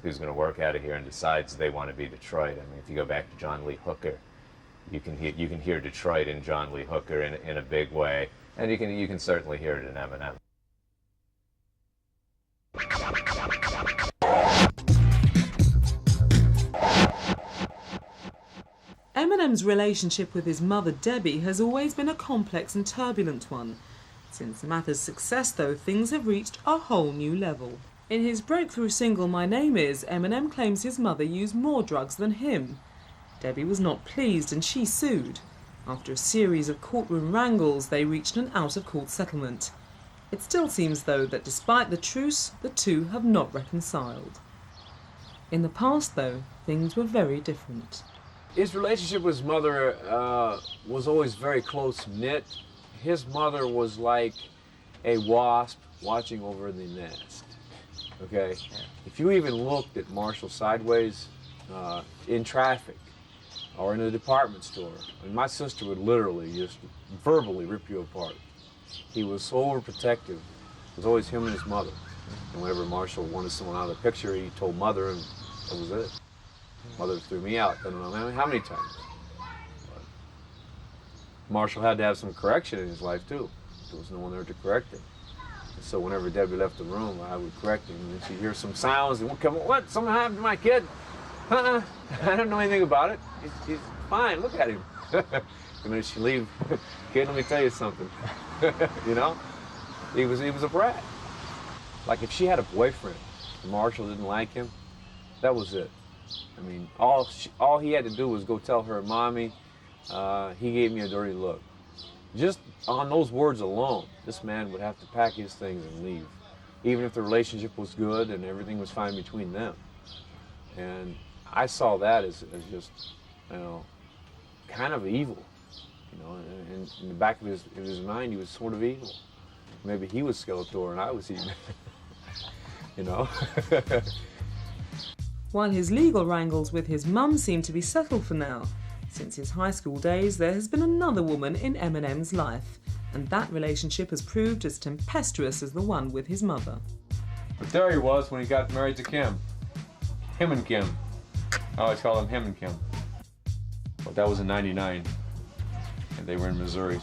who's going to work out of here and decides they want to be Detroit. I mean, if you go back to John Lee Hooker, you can hear Detroit in John Lee Hooker in a big way, and you can certainly hear it in Eminem. Eminem's relationship with his mother Debbie has always been a complex and turbulent one. Since Mathers' success, though, things have reached a whole new level. In his breakthrough single My Name Is, Eminem claims his mother used more drugs than him. Debbie was not pleased and she sued. After a series of courtroom wrangles, they reached an out-of-court settlement. It still seems, though, that despite the truce, the two have not reconciled. In the past, though, things were very different. His relationship with his mother was always very close-knit. His mother was like a wasp watching over the nest, okay? If you even looked at Marshall sideways in traffic or in a department store, I mean, my sister would literally just verbally rip you apart. He was so overprotective. It was always him and his mother. And whenever Marshall wanted someone out of the picture, he told mother, and that was it. Mother threw me out, I don't know how many times. Marshall had to have some correction in his life too. There was no one there to correct him. And so whenever Debbie left the room, I would correct him, and then she'd hear some sounds, and what? Something happened to my kid? I don't know anything about it. He's fine, look at him. And then she'd leave, kid, let me tell you something. You know? He was a brat. Like if she had a boyfriend and Marshall didn't like him, that was it. I mean, all he had to do was go tell her, Mommy, he gave me a dirty look. Just on those words alone, this man would have to pack his things and leave, even if the relationship was good and everything was fine between them. And I saw that as just, you know, kind of evil, you know, and in the back of his mind, he was sort of evil. Maybe he was Skeletor and I was evil, you know. While his legal wrangles with his mum seem to be settled for now, since his high school days there has been another woman in Eminem's life, and that relationship has proved as tempestuous as the one with his mother. But there he was when he got married to Kim. Him and Kim. I always call him and Kim. But that was in '99, and they were in Missouri.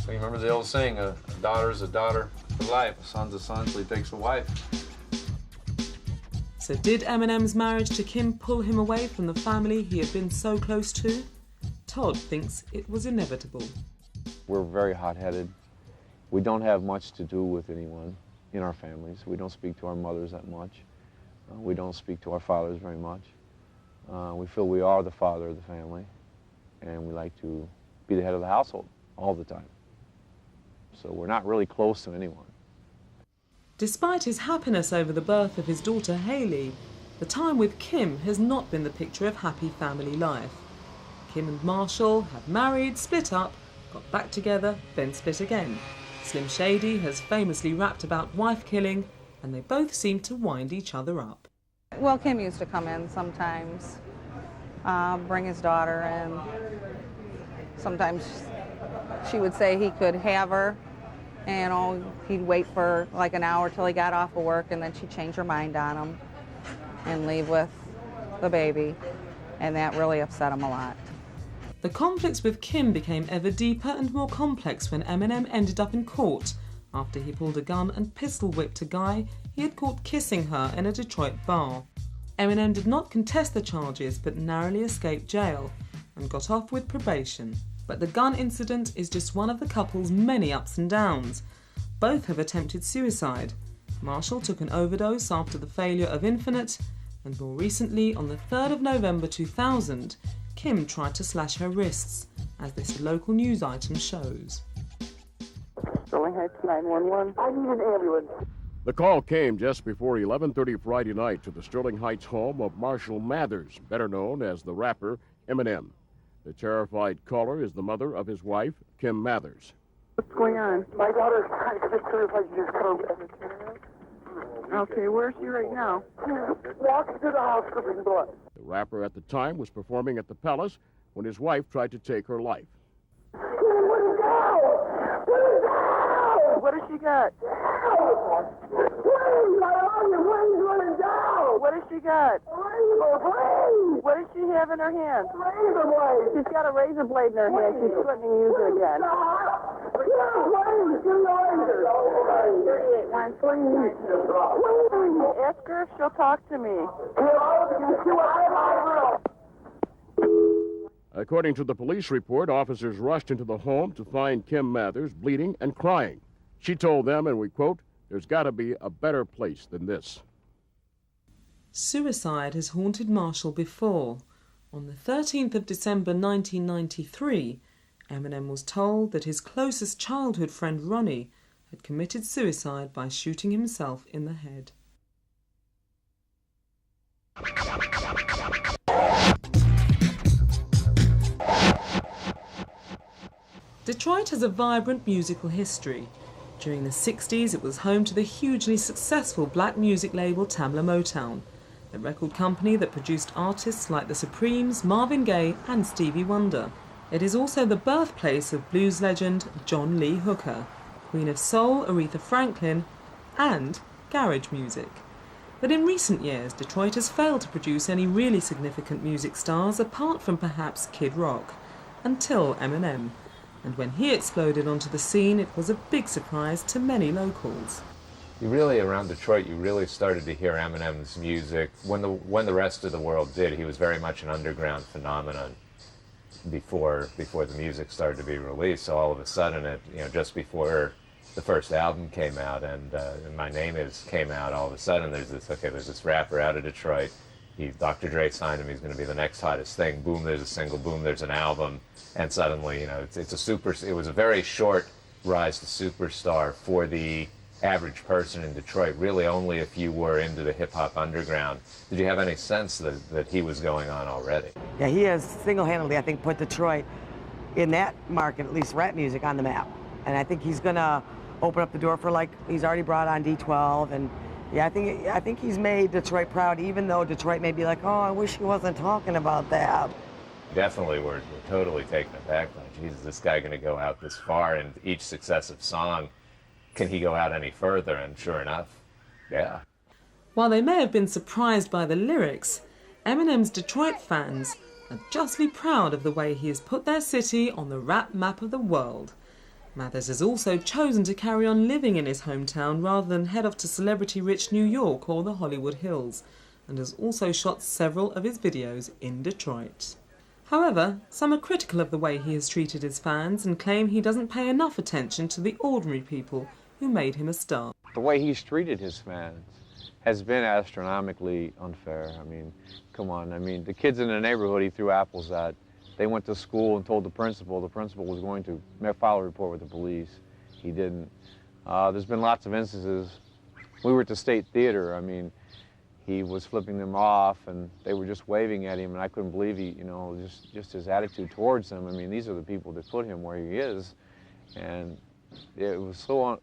So you remember the old saying, a daughter's a daughter for life, a son's a son till he takes a wife. So did Eminem's marriage to Kim pull him away from the family he had been so close to? Todd thinks it was inevitable. We're very hot-headed. We don't have much to do with anyone in our families. We don't speak to our mothers that much. We don't speak to our fathers very much. We feel we are the father of the family, and we like to be the head of the household all the time. So we're not really close to anyone. Despite his happiness over the birth of his daughter Hailey, the time with Kim has not been the picture of happy family life. Kim and Marshall have married, split up, got back together, then split again. Slim Shady has famously rapped about wife killing, and they both seem to wind each other up. Well, Kim used to come in sometimes, bring his daughter in. Sometimes she would say he could have her, and he'd wait for like an hour till he got off of work, and then she'd change her mind on him and leave with the baby, and that really upset him a lot. The conflicts with Kim became ever deeper and more complex when Eminem ended up in court after he pulled a gun and pistol whipped a guy he had caught kissing her in a Detroit bar. Eminem did not contest the charges but narrowly escaped jail and got off with probation. But the gun incident is just one of the couple's many ups and downs. Both have attempted suicide. Marshall took an overdose after the failure of Infinite, and more recently, on the 3rd of November 2000, Kim tried to slash her wrists, as this local news item shows. Sterling Heights 911. I need an ambulance. The call came just before 11:30 Friday night to the Sterling Heights home of Marshall Mathers, better known as the rapper Eminem. The terrified caller is the mother of his wife, Kim Mathers. What's going on? My daughter's trying to get her if I can just come. Okay, where's she right now? Walking to the house, dripping blood. The rapper at the time was performing at the Palace when his wife tried to take her life. What is that? What is that? What has she got? Please, I love you. What is running down? What does she got? What does she have in her hand? Razor blade. She's got a razor blade in her hand. She's threatening to use it again. Ask her if she'll talk to me. According to the police report, officers rushed into the home to find Kim Mathers bleeding and crying. She told them, and we quote, "There's got to be a better place than this." Suicide has haunted Marshall before. On the 13th of December 1993, Eminem was told that his closest childhood friend Ronnie had committed suicide by shooting himself in the head. Detroit has a vibrant musical history. During the 60s, it was home to the hugely successful black music label Tamla Motown, the record company that produced artists like the Supremes, Marvin Gaye and Stevie Wonder. It is also the birthplace of blues legend John Lee Hooker, Queen of Soul Aretha Franklin, and garage music. But in recent years, Detroit has failed to produce any really significant music stars apart from perhaps Kid Rock, until Eminem. And when he exploded onto the scene, it was a big surprise to many locals. You really, around Detroit, you really started to hear Eminem's music. When the rest of the world did, he was very much an underground phenomenon before the music started to be released. So all of a sudden, just before the first album came out and My Name Is came out, all of a sudden there's this rapper out of Detroit. Dr. Dre signed him, he's going to be the next hottest thing. Boom, there's a single, boom, there's an album. And suddenly, it was a very short rise to superstar for the average person in Detroit, really only if you were into the hip-hop underground. Did you have any sense that he was going on already? Yeah, he has single-handedly, I think, put Detroit, in that market, at least rap music, on the map. And I think he's going to open up the door for, he's already brought on D12, and yeah, I think he's made Detroit proud, even though Detroit may be like, oh, I wish he wasn't talking about that. Definitely, we're totally taken aback. Like, Jesus, this guy going to go out this far, and each successive song, can he go out any further? And sure enough, yeah. While they may have been surprised by the lyrics, Eminem's Detroit fans are justly proud of the way he has put their city on the rap map of the world. Mathers has also chosen to carry on living in his hometown rather than head off to celebrity-rich New York or the Hollywood Hills, and has also shot several of his videos in Detroit. However, some are critical of the way he has treated his fans and claim he doesn't pay enough attention to the ordinary people who made him a star. The way he's treated his fans has been astronomically unfair. I mean, come on. I mean, the kids in the neighborhood he threw apples at, they went to school and told the principal was going to file a report with the police. He didn't. There's been lots of instances. We were at the State Theater. I mean, he was flipping them off and they were just waving at him, and I couldn't believe just his attitude towards them. I mean, these are the people that put him where he is, and it was so, I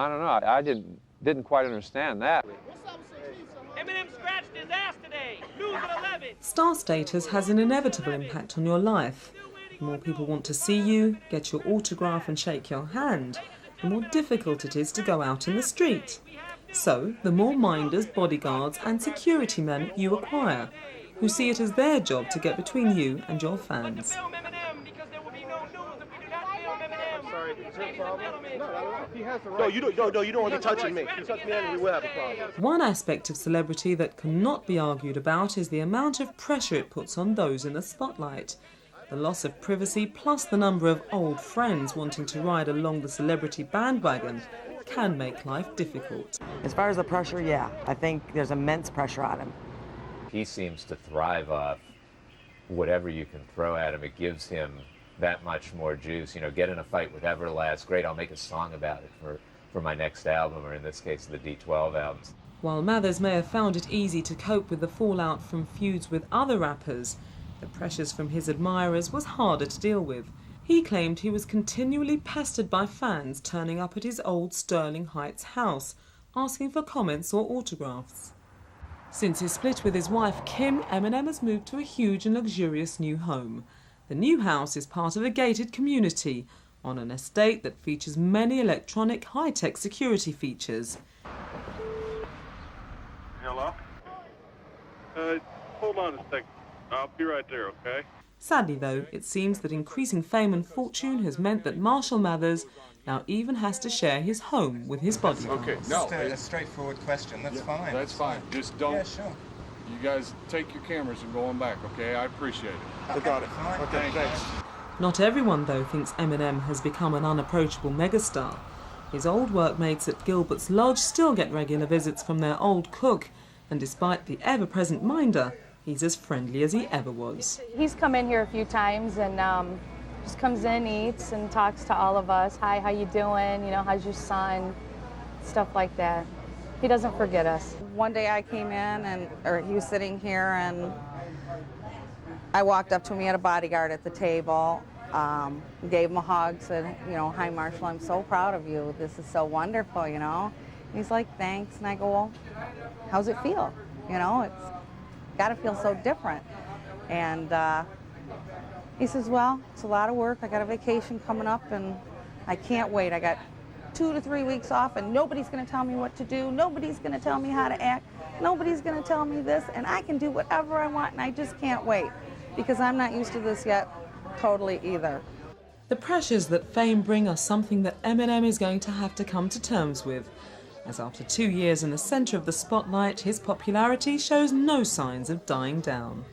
don't know, I didn't quite understand that. Eminem scratched his ass today. Lose at 11. Star status has an inevitable impact on your life. The more people want to see you, get your autograph and shake your hand, the more difficult it is to go out in the street. So, the more minders, bodyguards and security men you acquire, who see it as their job to get between you and your fans. No, you don't want to be touching me. If you touch me, we will have a problem. One aspect of celebrity that cannot be argued about is the amount of pressure it puts on those in the spotlight. The loss of privacy plus the number of old friends wanting to ride along the celebrity bandwagon can make life difficult. As far as the pressure, yeah, I think there's immense pressure on him. He seems to thrive off whatever you can throw at him. It gives him that much more juice. Get in a fight with Everlast, great, I'll make a song about it for my next album, or in this case, the D12 albums. While Mathers may have found it easy to cope with the fallout from feuds with other rappers, the pressures from his admirers was harder to deal with. He claimed he was continually pestered by fans turning up at his old Sterling Heights house, asking for comments or autographs. Since his split with his wife Kim, Eminem has moved to a huge and luxurious new home. The new house is part of a gated community on an estate that features many electronic high-tech security features. Hello? Hold on a second. I'll be right there, okay? Sadly, though, it seems that increasing fame and fortune has meant that Marshall Mathers now even has to share his home with his bodyguard. Okay, no. Just a straightforward question. That's fine. That's fine. Just don't. Yeah, sure. You guys take your cameras and go on back, okay? I appreciate it. Okay, got it. Fine. Okay, thanks. Not everyone, though, thinks Eminem has become an unapproachable megastar. His old workmates at Gilbert's Lodge still get regular visits from their old cook, and despite the ever-present minder, he's as friendly as he ever was. He's come in here a few times and just comes in, eats, and talks to all of us. Hi, how you doing? You know, how's your son? Stuff like that. He doesn't forget us. One day I came in, or he was sitting here, and I walked up to him. He had a bodyguard at the table, gave him a hug, said, you know, hi, Marshall, I'm so proud of you. This is so wonderful, you know. And he's like, thanks. And I go, well, how's it feel? You know, it's got to feel so different. And he says, well, it's a lot of work. I got a vacation coming up, and I can't wait. I got 2 to 3 weeks off, and nobody's going to tell me what to do. Nobody's going to tell me how to act. Nobody's going to tell me this, and I can do whatever I want, and I just can't wait because I'm not used to this yet totally either. The pressures that fame bring are something that Eminem is going to have to come to terms with, as after 2 years in the centre of the spotlight, his popularity shows no signs of dying down.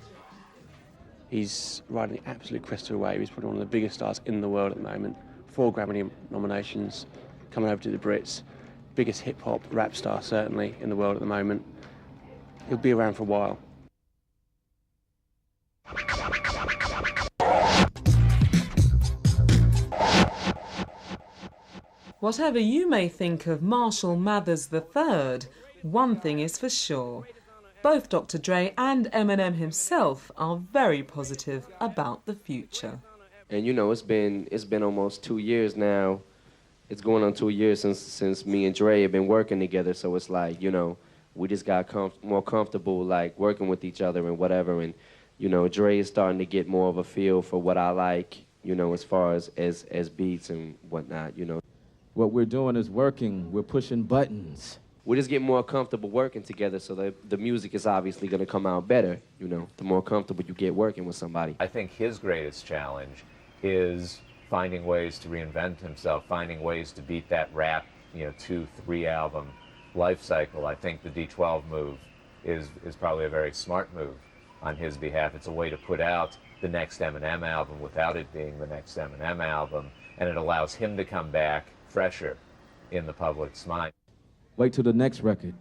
He's riding the absolute crest of a wave. He's probably one of the biggest stars in the world at the moment. 4 Grammy nominations, coming over to the Brits. Biggest hip-hop rap star, certainly, in the world at the moment. He'll be around for a while. Whatever you may think of Marshall Mathers III, one thing is for sure. Both Dr. Dre and Eminem himself are very positive about the future. And you know, it's been almost 2 years now. It's going on 2 years since me and Dre have been working together. So it's like, you know, we just got more comfortable, like, working with each other and whatever. And, you know, Dre is starting to get more of a feel for what I like, you know, as far as beats and whatnot, you know. What we're doing is working. We're pushing buttons. We just get more comfortable working together, so the music is obviously going to come out better, you know, the more comfortable you get working with somebody. I think his greatest challenge is finding ways to reinvent himself, finding ways to beat that rap, you know, 2-3 album life cycle. I think the D12 move is probably a very smart move on his behalf. It's a way to put out the next Eminem album without it being the next Eminem album, and it allows him to come back fresher in the public's mind. Wait till the next record.